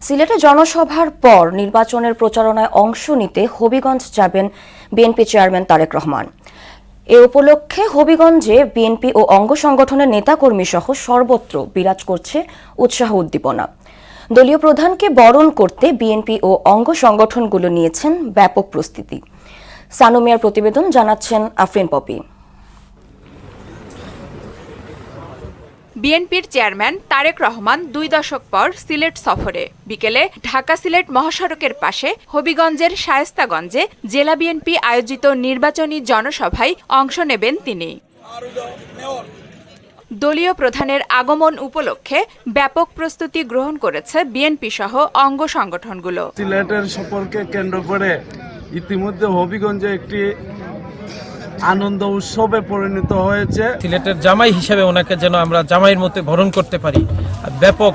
সিলেটে জনসভার পর নির্বাচনের প্রচারণায় অংশ নিতে হবিগঞ্জ যাবেন বিএনপি চেয়ারম্যান তারেক রহমান। এ উপলক্ষে হবিগঞ্জে বিএনপি ও অঙ্গ সংগঠনের নেতাকর্মী সহ সর্বত্র বিরাজ করছে উৎসাহ উদ্দীপনা। দলীয় প্রধানকে বরণ করতে বিএনপি ও অঙ্গ সংগঠনগুলো নিয়েছেন ব্যাপক প্রস্তুতি। সানু মিয়ার প্রতিবেদন জানাচ্ছেন আফরিন পপি। বিএনপির চেয়ারম্যান তারেক রহমান 2 দশক পর সিলেট সফরে। বিকেলে ঢাকা সিলেট মহাসড়কের পাশে হবিগঞ্জের শায়েস্তাগঞ্জে জেলা বিএনপি আয়োজিত নির্বাচনী জনসভায় অংশ নেবেন তিনি। দলীয় প্রধানের আগমন উপলক্ষে ব্যাপক প্রস্তুতি গ্রহণ করেছে বিএনপি সহ অঙ্গ সংগঠনগুলো। সিলেটের সফরকে কেন্দ্র করে ইতিমধ্যে হবিগঞ্জে একটি আনন্দ উৎসবে পরিণত হয়েছে। সিলেটের জামাই হিসেবে ওনাকে যেন আমরা জামাইয়ের মতো বরণ করতে পারি, ব্যাপক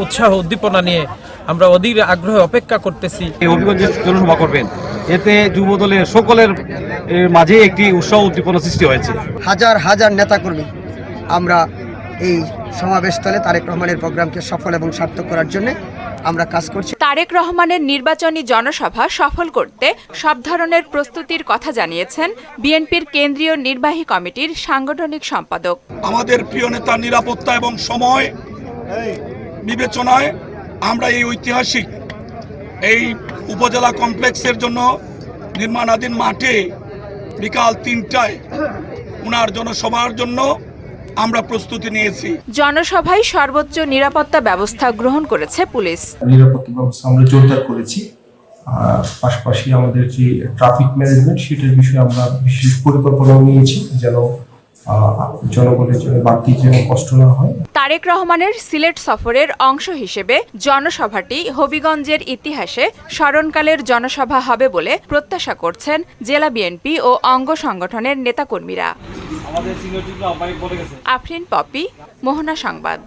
উৎসাহ উদ্দীপনা নিয়ে আমরা অধীর আগ্রহে অপেক্ষা করতেছি। এই হবিগঞ্জে জনসভা করবেন, এতে যুব দলের সকলের মাঝে একটি উৎসাহ উদ্দীপনা সৃষ্টি হয়েছে। হাজার হাজার নেতাকর্মী আমরা এই সমাবেশস্থলে তারেক রহমানের প্রোগ্রামকে সফল এবং সার্থক করার জন্য আমরা কাজ করছি। তারেক রহমানের নির্বাচনী জনসভা সফল করতে সব ধরনের প্রস্তুতির কথা জানিয়েছেন বিএনপির কেন্দ্রীয় নির্বাহী কমিটির সাংগঠনিক সম্পাদক। আমাদের প্রিয় নেতার নিরাপত্তা এবং সময় বিবেচনায় আমরা এই ঐতিহাসিক এই উপজেলা কমপ্লেক্সের জন্য নির্মাণাধীন মাঠে বিকাল 3টায় ওনার জনসভার জন্য আমরা প্রস্তুতি নিয়েছি। জনসভায় সর্বোচ্চ নিরাপত্তা ব্যবস্থা গ্রহণ করেছে পুলিশ। নিরাপত্তা ব্যবস্থা আমরা জোরদার করেছি। পাশাপাশি আমাদের যে ট্রাফিক ম্যানেজমেন্ট সেটার বিষয়ে আমরা বিশেষ পরিকল্পনাও নিয়েছি, যেন জনগণের জন্য বাড়তি যেন কষ্ট না হয়। তারেক রহমানের সিলেট সফরের অংশ হিসেবে জনসভাটি হবিগঞ্জের ইতিহাসে স্মরণকালের জনসভা হবে বলে প্রত্যাশা করছেন জেলা বিএনপি ও অঙ্গ সংগঠনের নেতাকর্মীরা। আফরিন পপি, মোহনা সংবাদ।